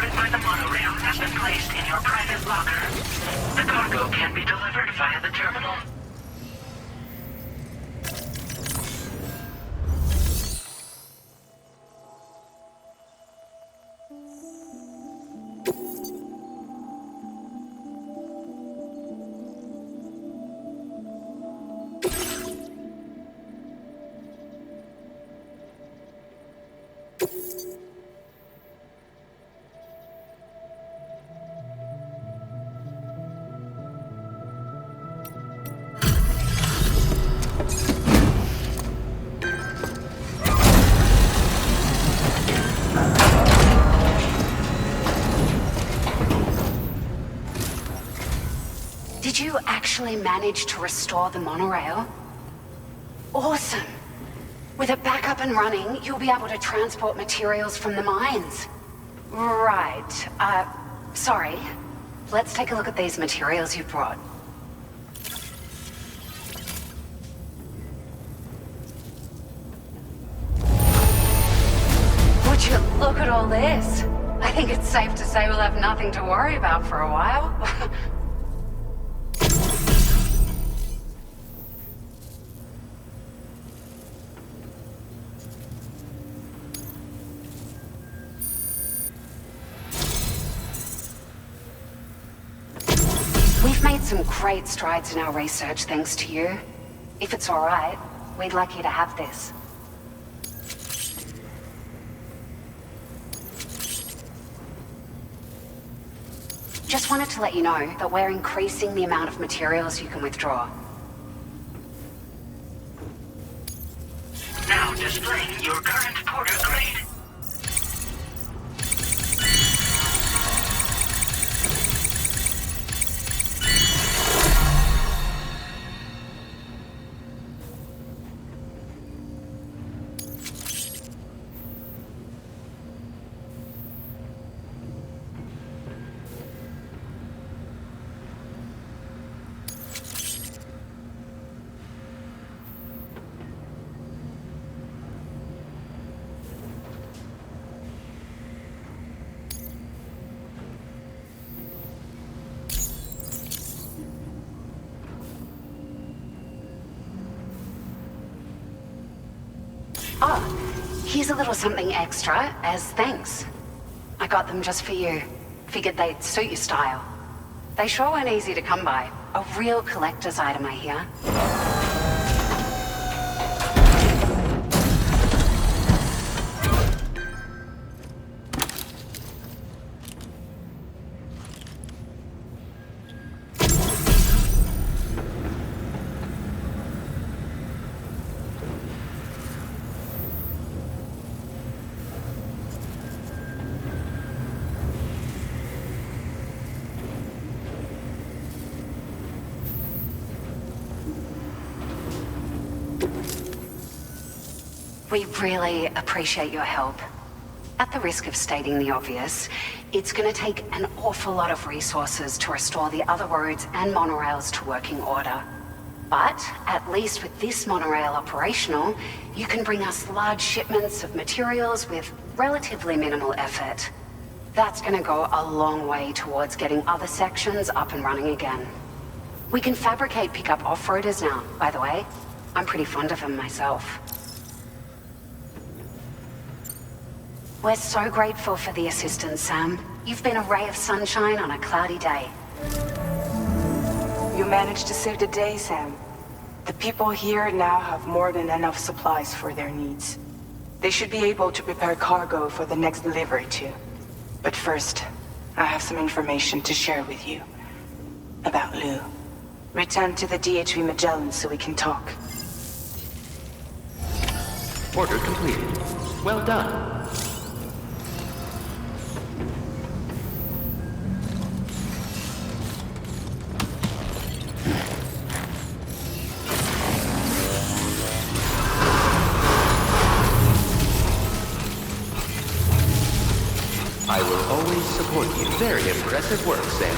escorted by the monorail has been placed in your private locker. The cargo can be delivered via the terminal. Did you actually manage to restore the monorail? Awesome! With it back up and running, you'll be able to transport materials from the mines. Right. Sorry. Let's take a look at these materials you brought. Would you look at all this? I think it's safe to say we'll have nothing to worry about for a while. We've made some great strides in our research thanks to you. If it's all right, we'd like you to have this. Just wanted to let you know that we're increasing the amount of materials you can withdraw. Now displaying your current porter grade. Oh, here's a little something extra as thanks. I got them just for you. Figured they'd suit your style. They sure weren't easy to come by. A real collector's item, I hear. We really appreciate your help. At the risk of stating the obvious, it's going to take an awful lot of resources to restore the other roads and monorails to working order. But at least with this monorail operational, you can bring us large shipments of materials with relatively minimal effort. That's going to go a long way towards getting other sections up and running again. We can fabricate pickup off-roaders now, by the way. I'm pretty fond of them myself. We're so grateful for the assistance, Sam. You've been a ray of sunshine on a cloudy day. You managed to save the day, Sam. The people here now have more than enough supplies for their needs. They should be able to prepare cargo for the next delivery too. But first, I have some information to share with you. About Lou. Return to the DHV Magellan so we can talk. Order completed. Well done. I will always support you. Very impressive work, Sam.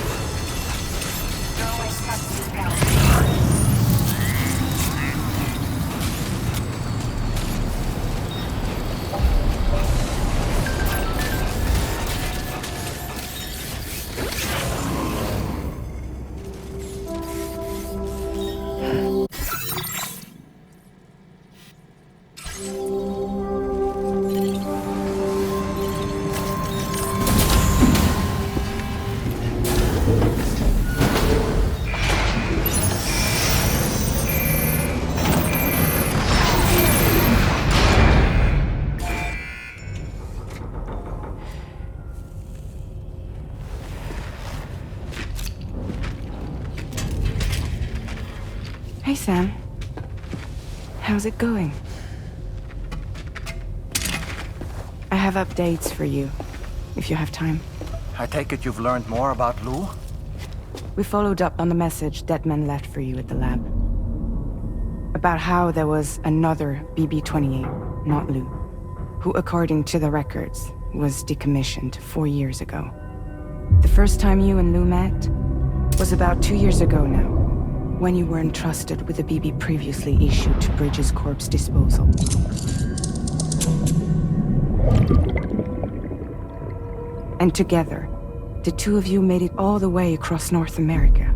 Hey, Sam. How's it going? I have updates for you, if you have time. I take it you've learned more about Lou? We followed up on the message Deadman left for you at the lab. About how there was another BB-28, not Lou, who, according to the records, was decommissioned 4 years ago. The first time you and Lou met was about 2 years ago now, when you were entrusted with a BB previously issued to Bridges Corp's disposal. And together, the two of you made it all the way across North America.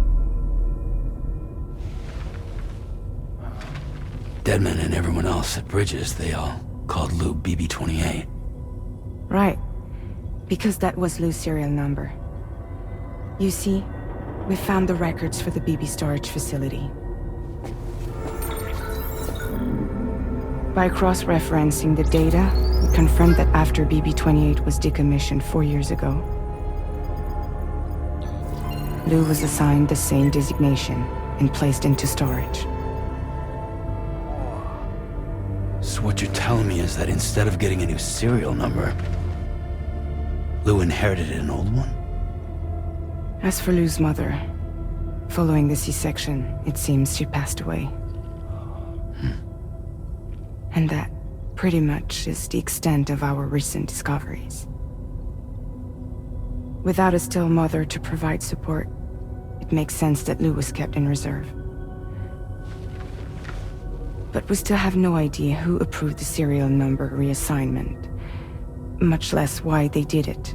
Deadman and everyone else at Bridges, they all called Lou BB-28. Right. Because that was Lou's serial number. You see, we found the records for the BB storage facility. By cross-referencing the data, we confirmed that after BB-28 was decommissioned 4 years ago, Lou was assigned the same designation and placed into storage. So what you're telling me is that instead of getting a new serial number, Lou inherited an old one? As for Lou's mother, following the C-section, it seems she passed away. And that, pretty much, is the extent of our recent discoveries. Without a still mother to provide support, it makes sense that Lou was kept in reserve. But we still have no idea who approved the serial number reassignment, much less why they did it.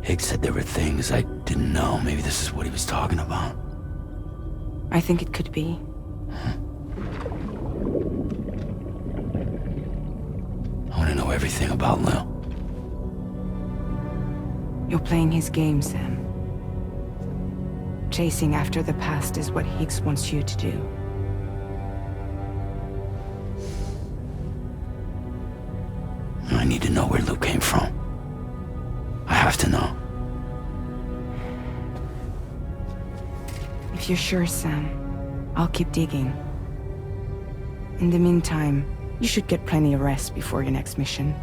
Higgs said there were things I didn't know. Maybe this is what he was talking about. I think it could be. I want to know everything about Lou. You're playing his game, Sam. Chasing after the past is what Higgs wants you to do. I need to know where Lou came from. I have to know. If you're sure, Sam, I'll keep digging. In the meantime, you should get plenty of rest before your next mission.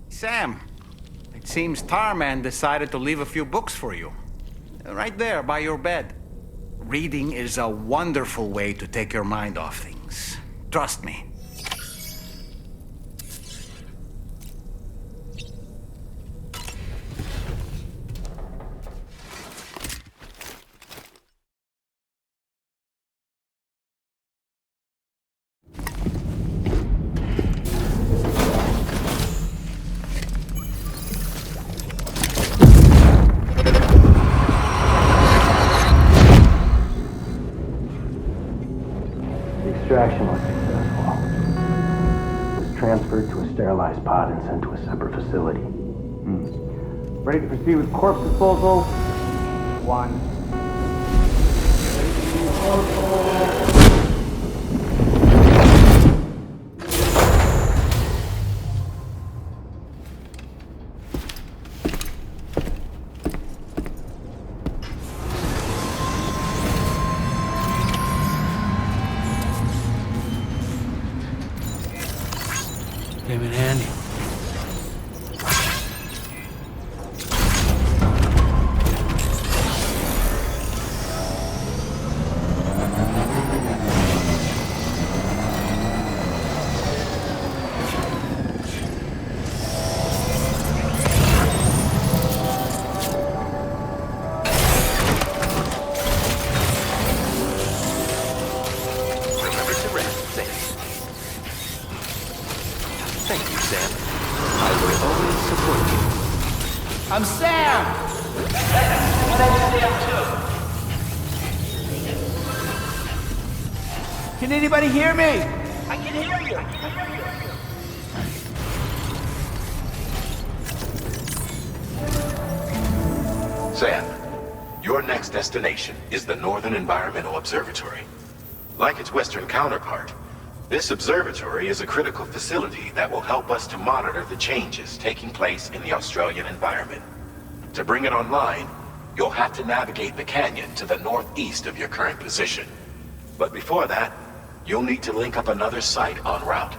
Sam, it seems Tarman decided to leave a few books for you. Right there, by your bed. Reading is a wonderful way to take your mind off things. Trust me. Extraction was successful. It was transferred to a sterilized pod and sent to a separate facility. Ready to proceed with corpse disposal? 1. came in handy. Remember to rest, Sam. Thank you, Sam. I will always support you. I'm Sam! Can anybody hear me? Sam, your next destination is the Northern Environmental Observatory. Like its Western counterpart, this observatory is a critical facility that will help us to monitor the changes taking place in the Australian environment. To bring it online, you'll have to navigate the canyon to the northeast of your current position. But before that, you'll need to link up another site en route.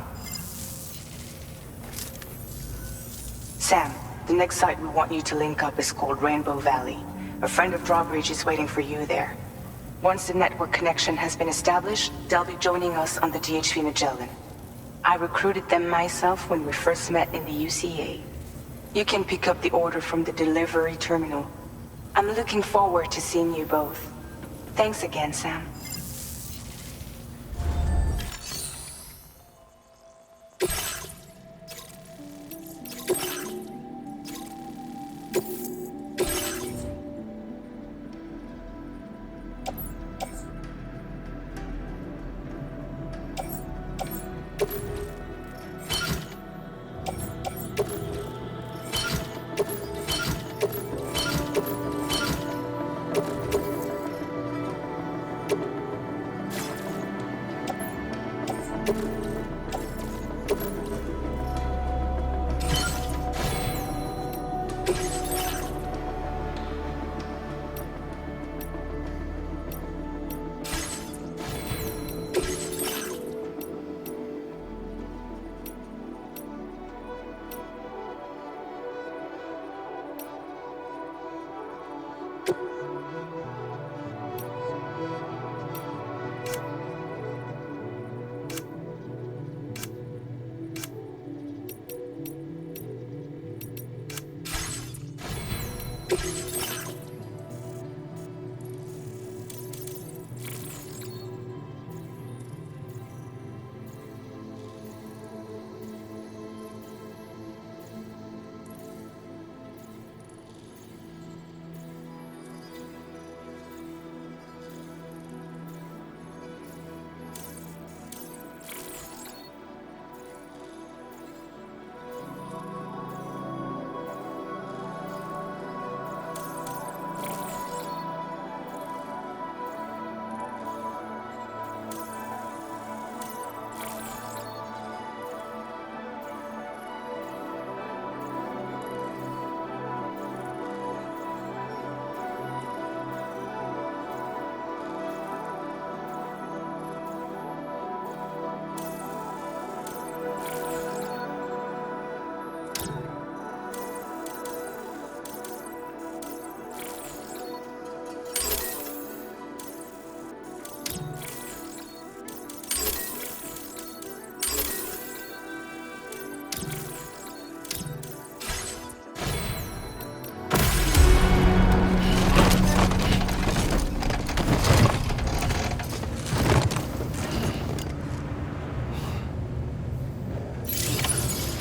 Sam, the next site we want you to link up is called Rainbow Valley. A friend of Drawbridge is waiting for you there. Once the network connection has been established, they'll be joining us on the DHV Magellan. I recruited them myself when we first met in the UCA. You can pick up the order from the delivery terminal. I'm looking forward to seeing you both. Thanks again, Sam.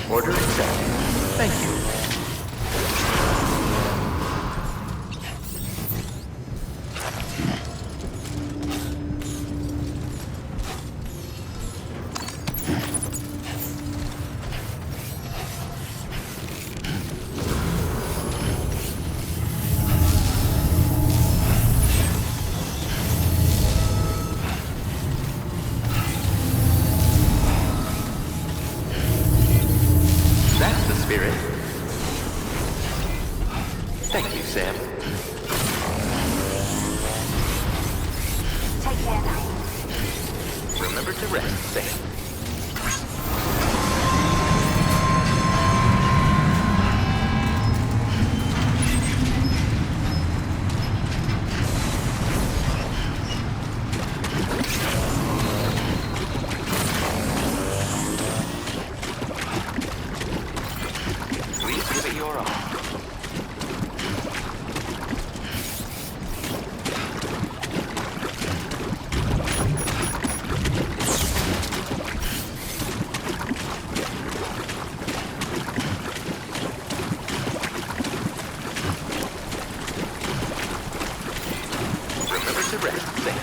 Order accepted. Thank you. That's the spirit. Thank you, Sam. Take care now. Remember to rest, Sam. to rest, Sam.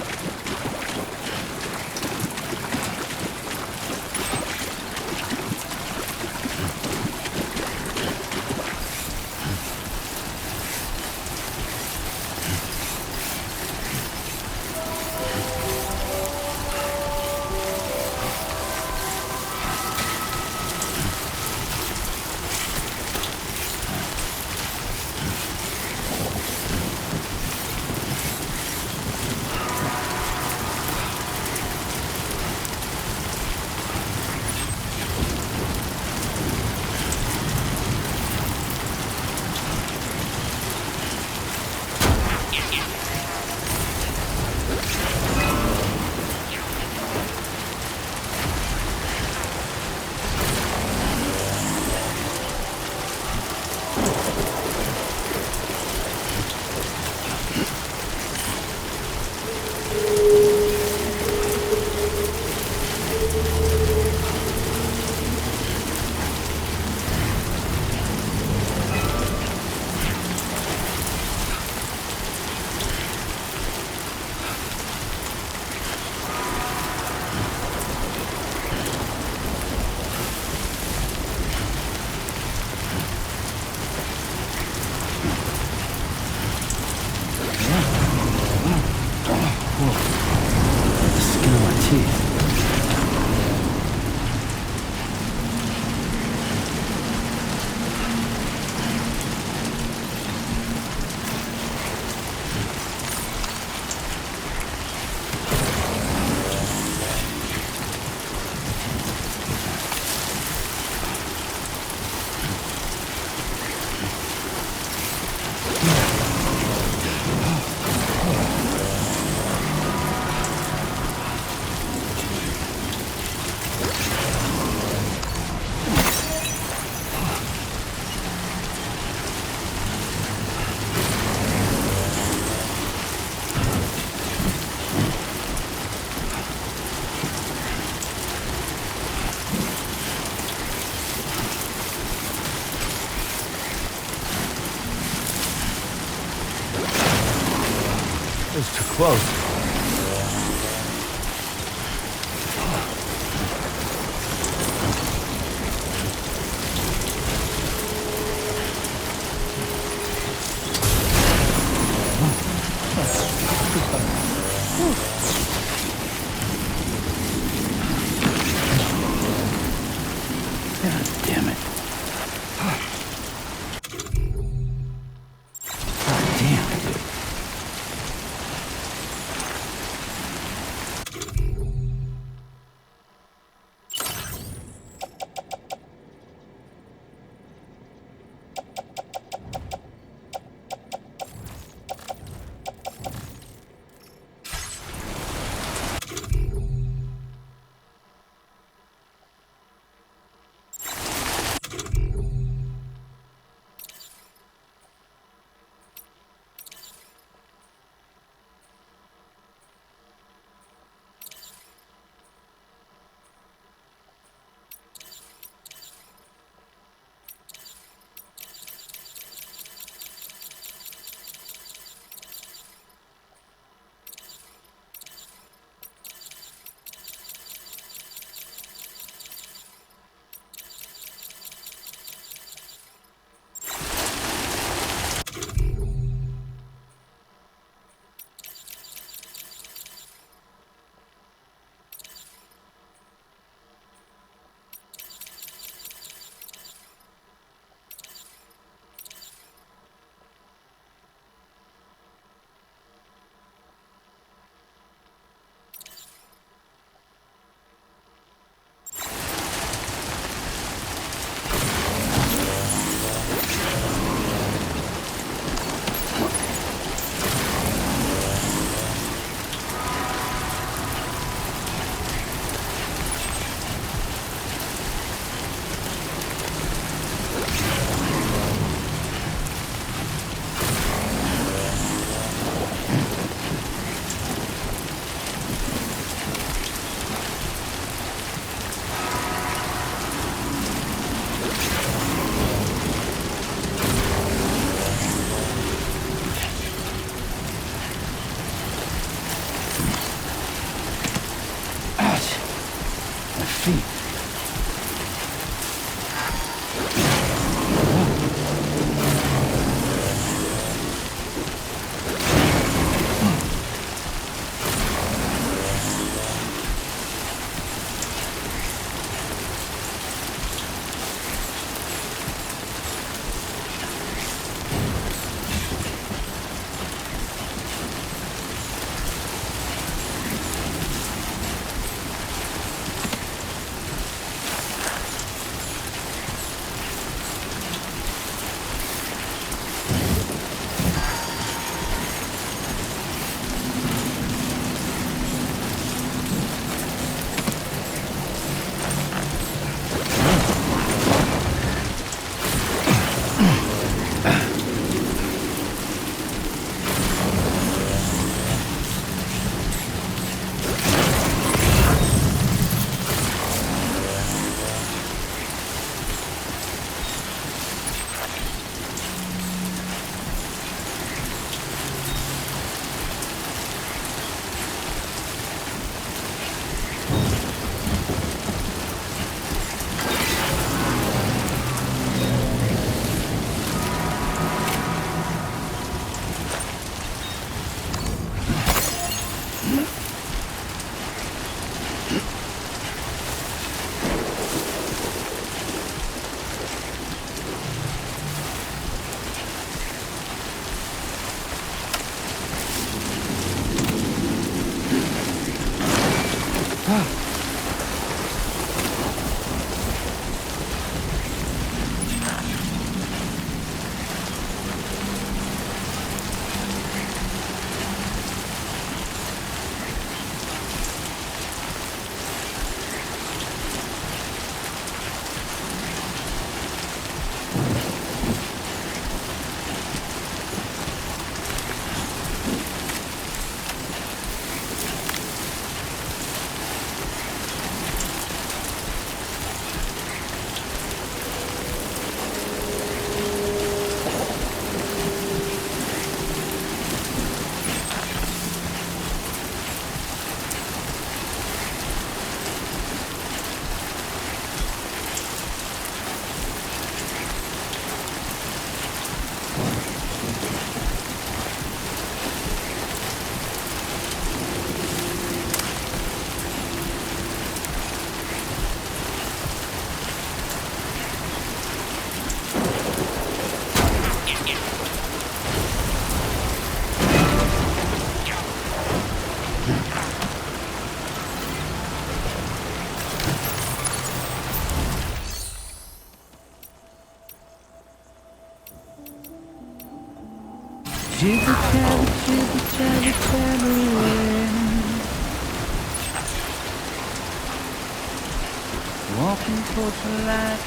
The skin on my teeth. It was too close. God damn it. God damn. Jibber jabber, jibber jabber, jabbering. Walking towards the light,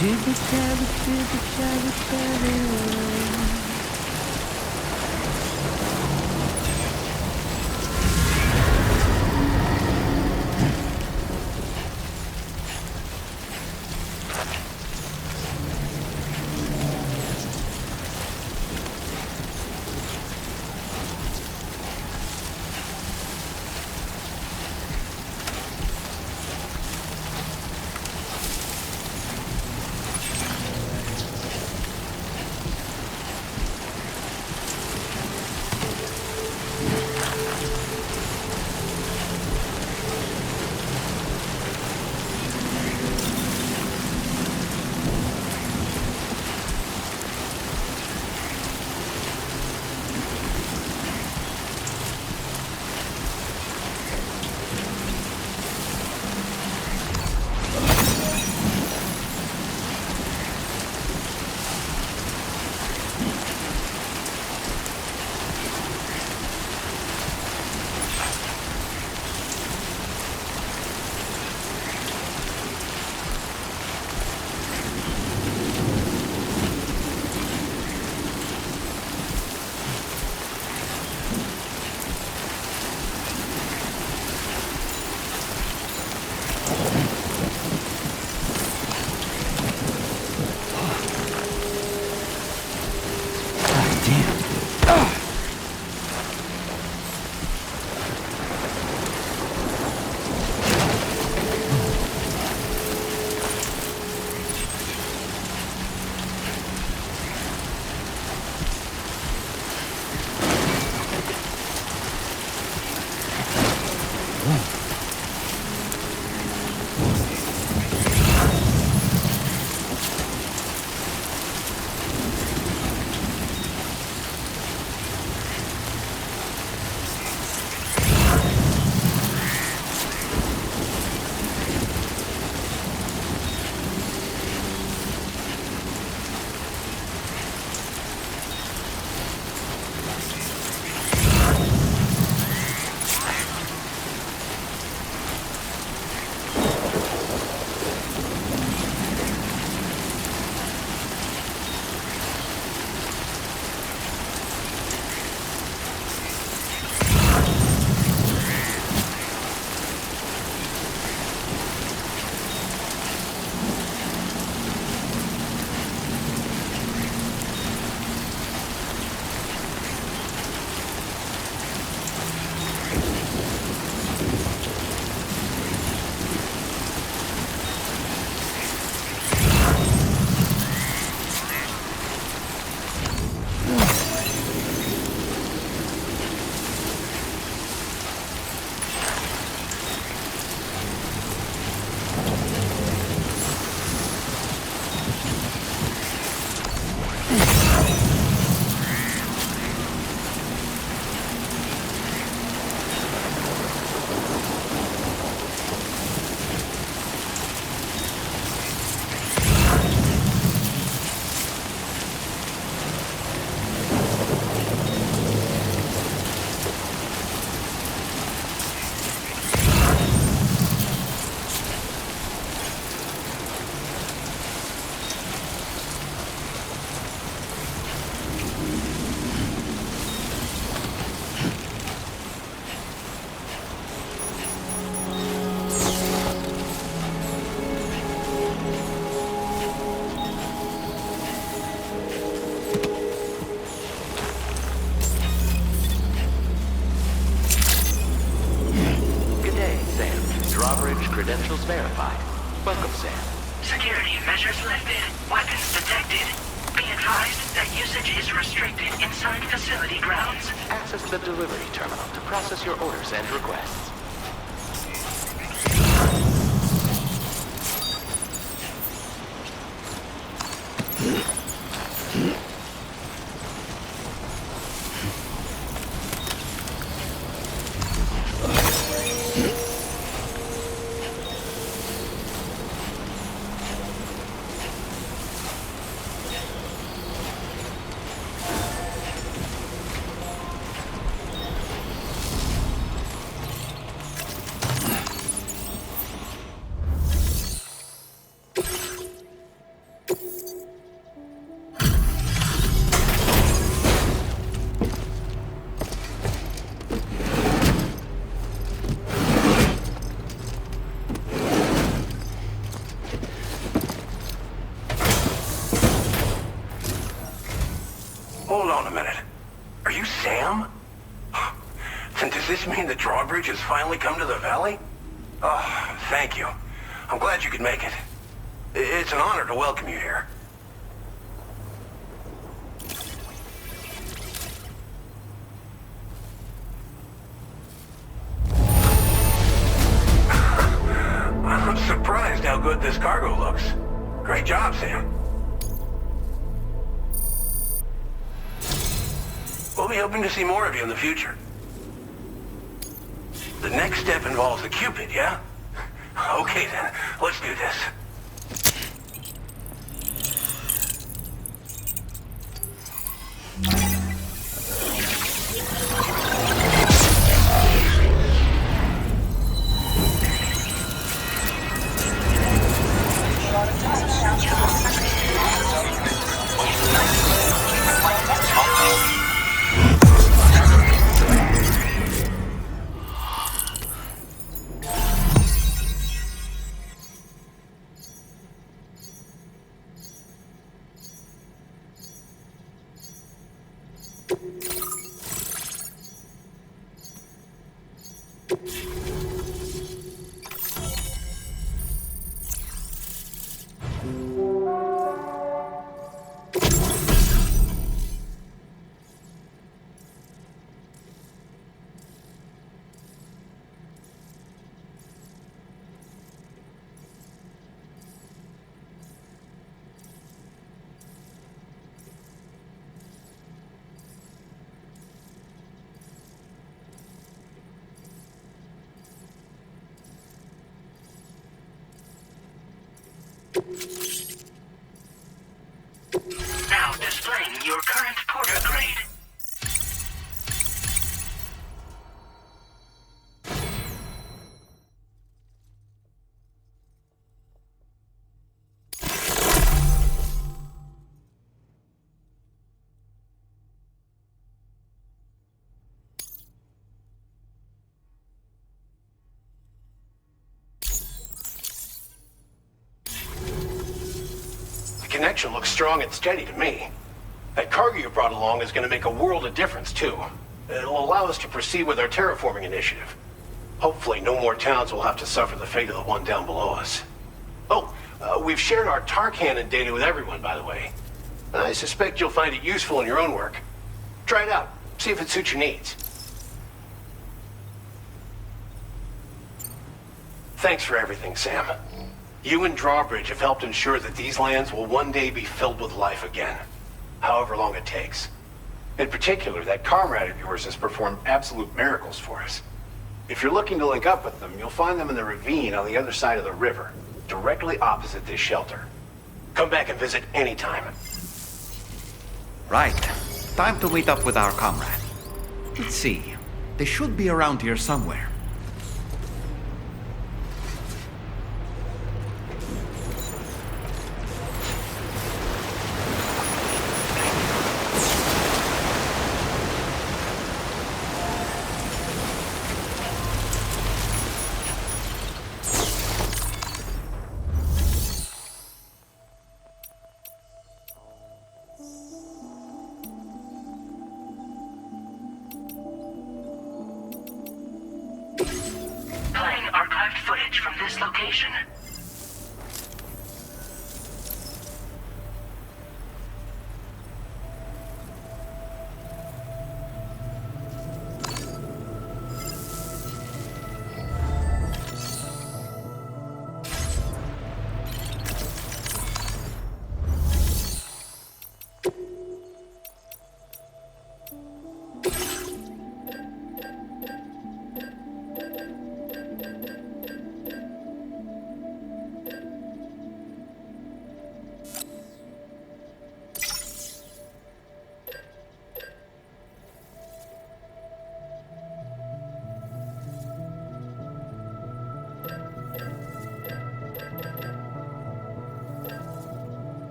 jibber jabber, jibber jabber, jabbering. Credentials verified. Welcome, Sam. Security measures lifted. Weapons detected. Be advised that usage is restricted inside facility grounds. Access the delivery terminal to process your orders and requests. Hold on a minute. Are you Sam? Then does this mean the drawbridge has finally come to the valley? Oh, thank you. I'm glad you could make it. It's an honor to welcome you here. I'm surprised how good this cargo looks. Great job, Sam. We'll be hoping to see more of you in the future. The next step involves the Cupid, yeah? Okay then, let's do this. Now displaying your current porter grade. The connection looks strong and steady to me. That cargo you brought along is going to make a world of difference, too. It'll allow us to proceed with our terraforming initiative. Hopefully, no more towns will have to suffer the fate of the one down below us. Oh, we've shared our tar cannon data with everyone, by the way. I suspect you'll find it useful in your own work. Try it out. See if it suits your needs. Thanks for everything, Sam. You and Drawbridge have helped ensure that these lands will one day be filled with life again, however long it takes. In particular, that comrade of yours has performed absolute miracles for us. If you're looking to link up with them, you'll find them in the ravine on the other side of the river, directly opposite this shelter. Come back and visit anytime. Right. Time to meet up with our comrade. Let's see. They should be around here somewhere. Playing archived footage from this location.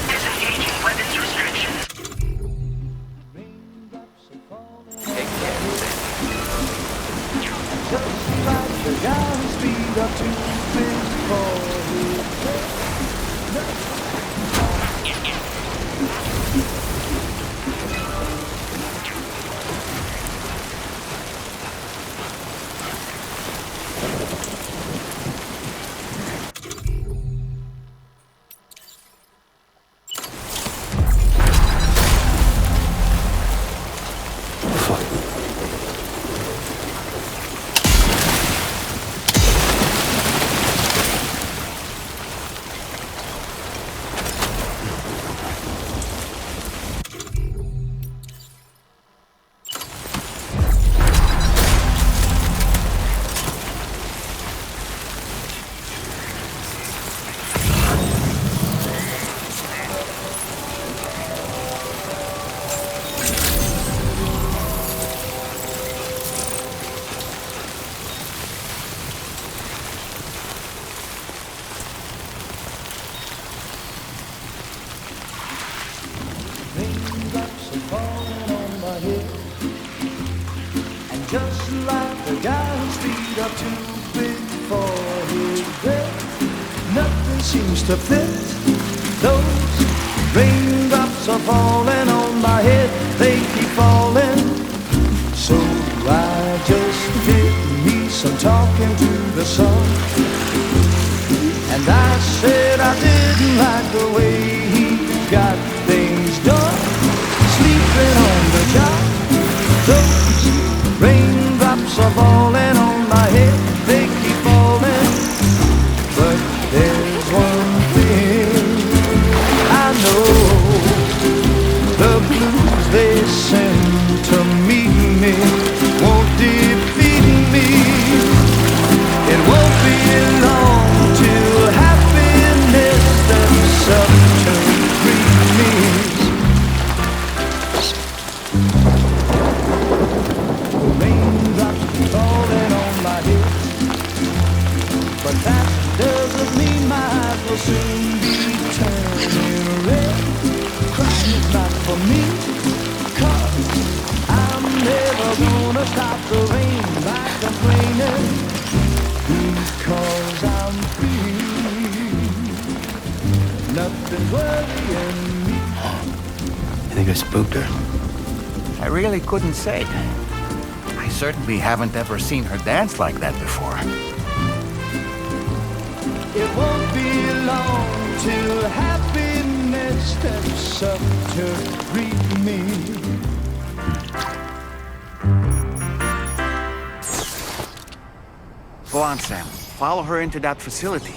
Disengaging weapons restrictions. Take care, Sam. Just like the guy whose feet are too big for his head. Raindrops are falling on my head, and just like the guy whose feet are too big for his bed, nothing seems to fit. Those raindrops are falling on my head, they keep falling. So I just did me some talking to the sun, and I said I didn't like the way he got things done, sleeping on the job. Those raindrops are falling on my head, they keep falling. But there's one thing I know, the blues they send to meet me won't defeat me. It won't be long till happiness steps up to greet me. Raindrops falling on my head, but that doesn't mean my eyes will soon be turning red. Crying is not for me, 'cause I'm never gonna stop the rain by complaining, because I'm free. Nothing's worrying me. I think I spooked her. I really couldn't say. I certainly haven't ever seen her dance like that before. It won't be long till happiness steps up to greet me. Go on, Sam. Follow her into that facility.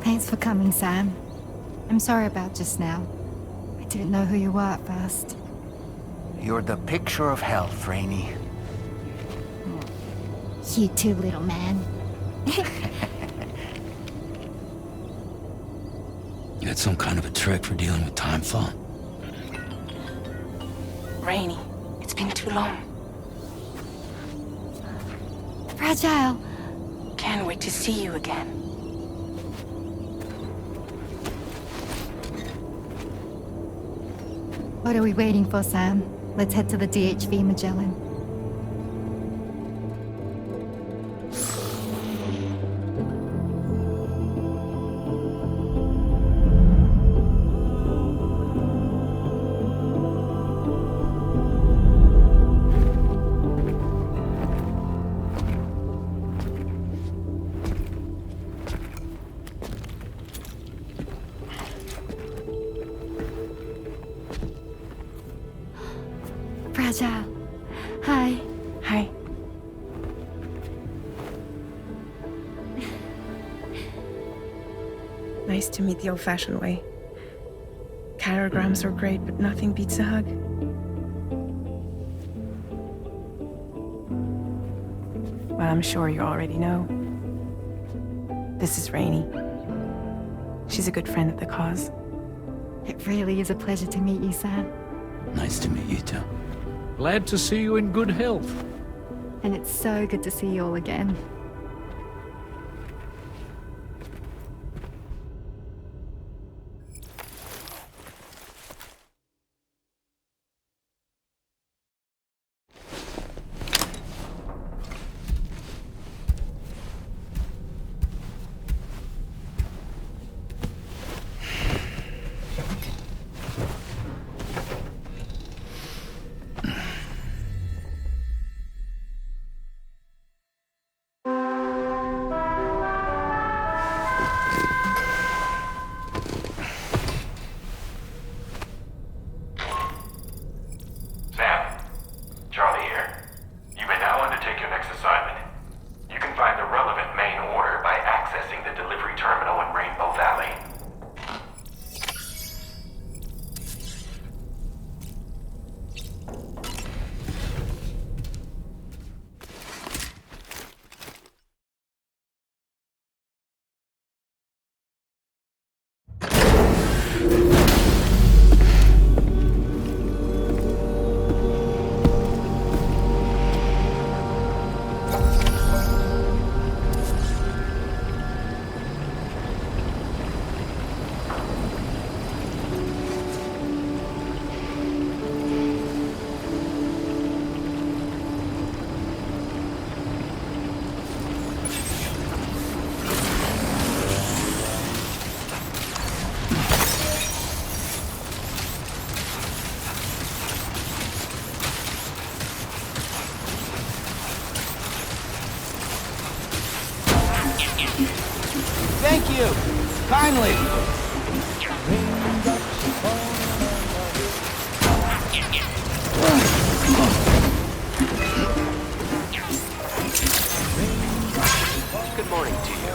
Thanks for coming, Sam. I'm sorry about just now. I didn't know who you were at first. You're the picture of health, Rainey. You too, little man. You had some kind of a trick for dealing with timefall? Rainey, it's been too long. Fragile. Can't wait to see you again. What are we waiting for, Sam? Let's head to the DHV Magellan. Fragile. Hi. Hi. Nice to meet the old-fashioned way. Carograms are great, but nothing beats a hug. Well, I'm sure you already know. This is Rainey. She's a good friend of the cause. It really is a pleasure to meet you, Sam. Nice to meet you too. Glad to see you in good health. And it's so good to see you all again. Sam, Charlie here. You may now undertake your next assignment. You can find the relevant main order by accessing the delivery terminal in Rainbow Valley. Thank you! Kindly! Good morning to you.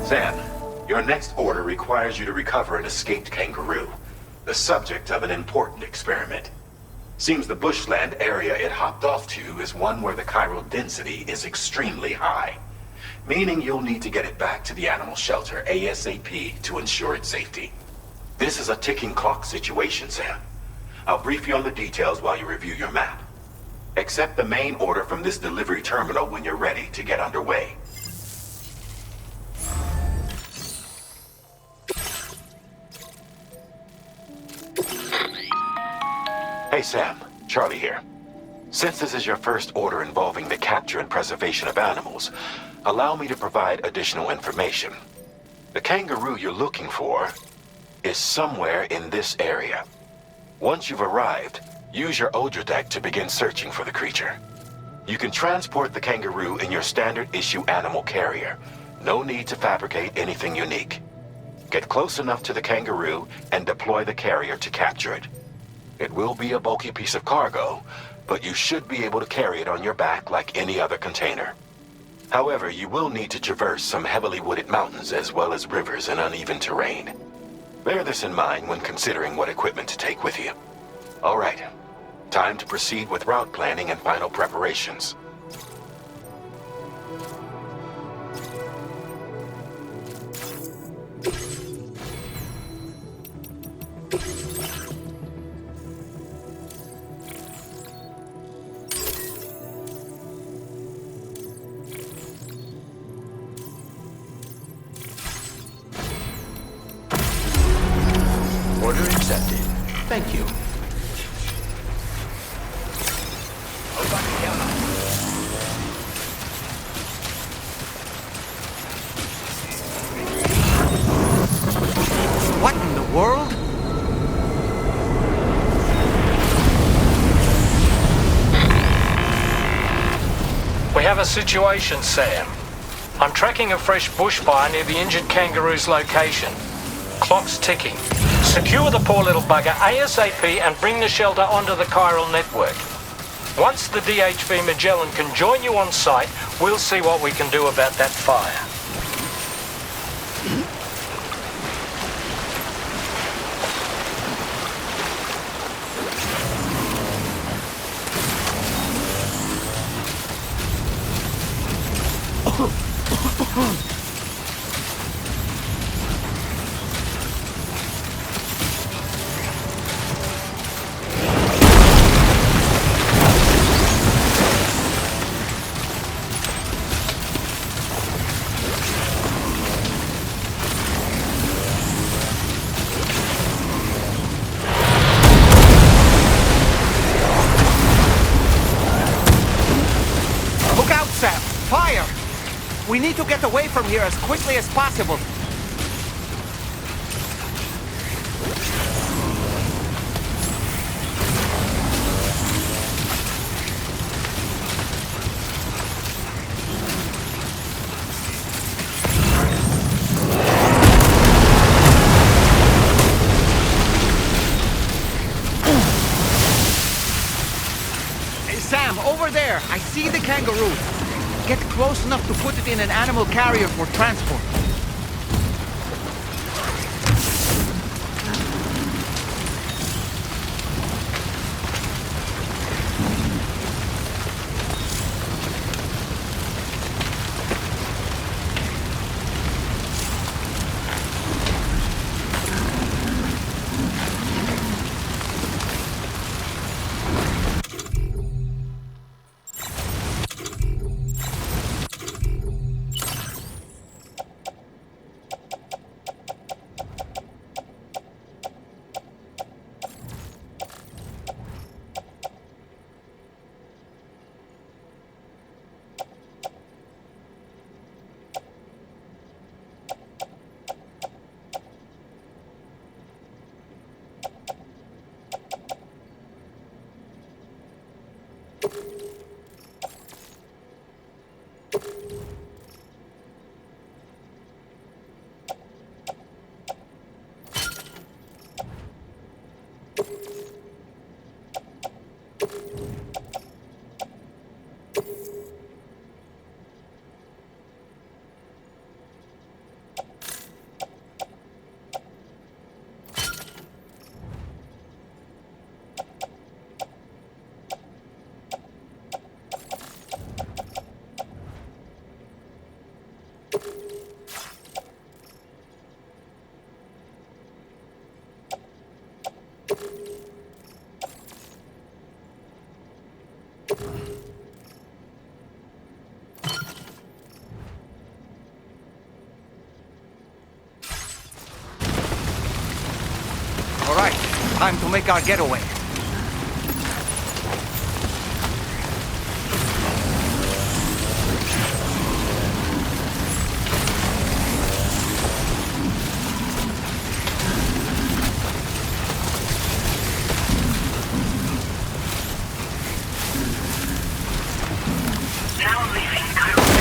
Sam, your next order requires you to recover an escaped kangaroo, the subject of an important experiment. Seems the bushland area it hopped off to is one where the chiral density is extremely high, meaning you'll need to get it back to the animal shelter ASAP to ensure its safety. This is a ticking clock situation, Sam. I'll brief you on the details while you review your map. Accept the main order from this delivery terminal when you're ready to get underway. Hey Sam, Charlie here. Since this is your first order involving the capture and preservation of animals, allow me to provide additional information. The kangaroo you're looking for is somewhere in this area. Once you've arrived, use your Odradek to begin searching for the creature. You can transport the kangaroo in your standard issue animal carrier. No need to fabricate anything unique. Get close enough to the kangaroo and deploy the carrier to capture it. It will be a bulky piece of cargo, but you should be able to carry it on your back like any other container. However, you will need to traverse some heavily wooded mountains as well as rivers and uneven terrain. Bear this in mind when considering what equipment to take with you. All right, time to proceed with route planning and final preparations. Order accepted. Thank you. What in the world? We have a situation, Sam. I'm tracking a fresh bushfire near the injured kangaroo's location. Clock's ticking. Secure the poor little bugger ASAP and bring the shelter onto the chiral network. Once the DHV Magellan can join you on site, we'll see what we can do about that fire. Look out, Sam! Fire! We need to get away from here as quickly as possible. Hey, Sam, over there! I see the kangaroo! Get close enough to put it in an animal carrier for transport. All right, time to make our getaway.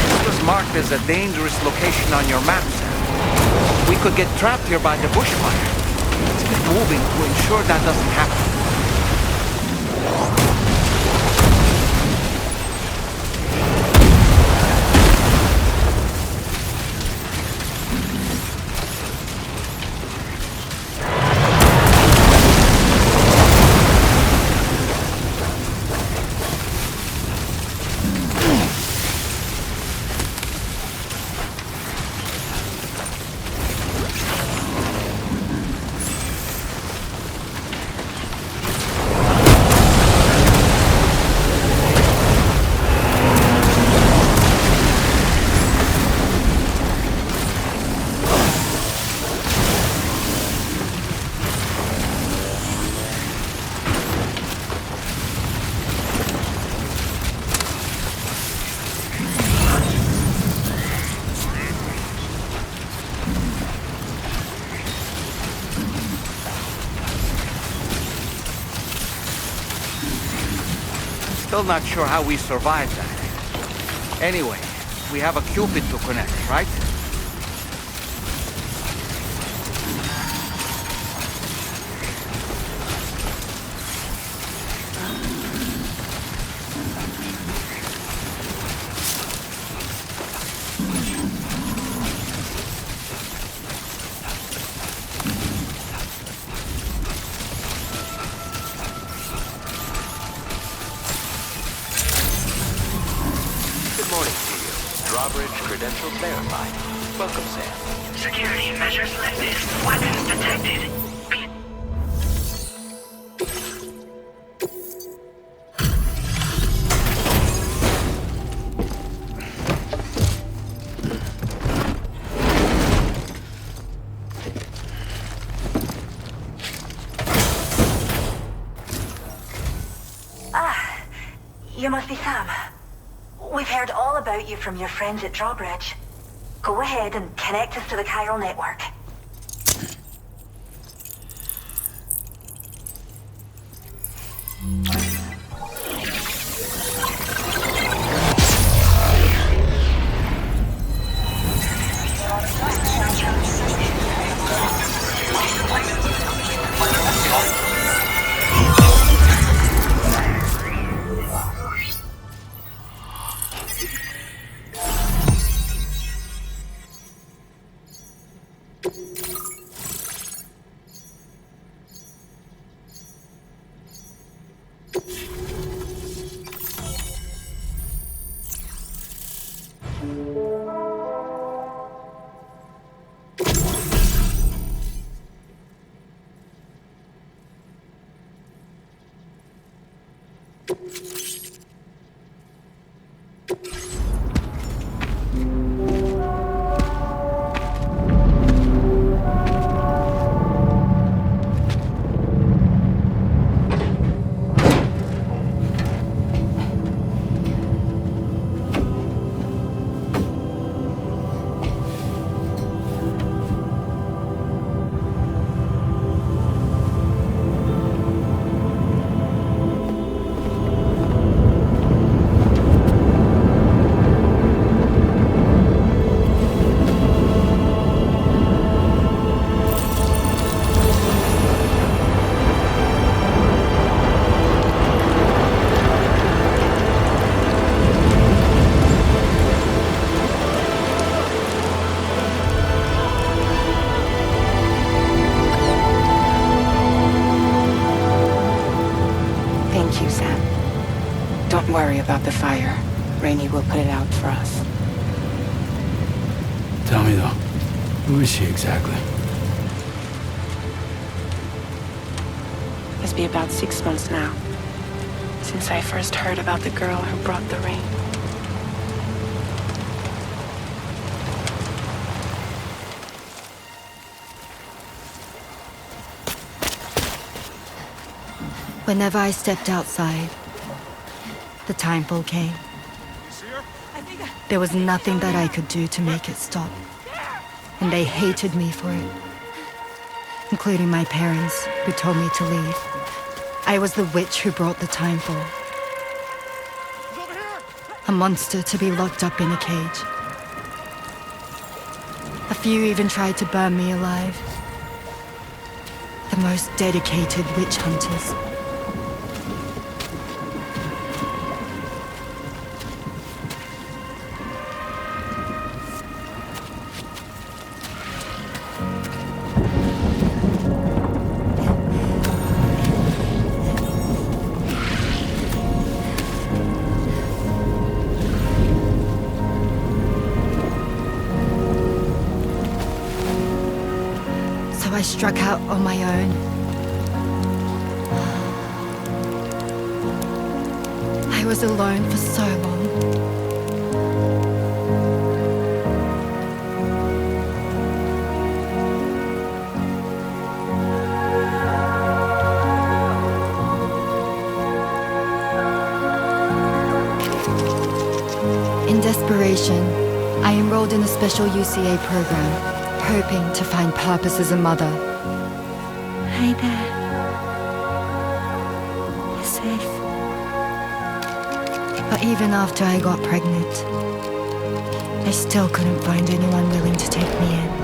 This was marked as a dangerous location on your map, Sam. We could get trapped here by the bushfire. Let's get moving to ensure that doesn't happen. Still not sure how we survived that. Anyway, we have a Cupid to connect, right? Good morning to you. Drawbridge credentials verified. Welcome, Sam. Security measures lifted. Weapons detected. You must be Sam. We've heard all about you from your friends at Drawbridge. Go ahead and connect us to the chiral network. Thank you, Sam. Don't worry about the fire. Rainey will put it out for us. Tell me though, who is she exactly? It's been about 6 months now, since I first heard about the girl who brought the rain. Whenever I stepped outside, the timefall came. There was nothing that I could do to make it stop. And they hated me for it. Including my parents, who told me to leave. I was the witch who brought the timefall. A monster to be locked up in a cage. A few even tried to burn me alive. The most dedicated witch hunters. I struck out on my own. I was alone for so long. In desperation, I enrolled in a special UCA program. Hoping to find purpose as a mother. Hi there. You're safe. But even after I got pregnant, I still couldn't find anyone willing to take me in.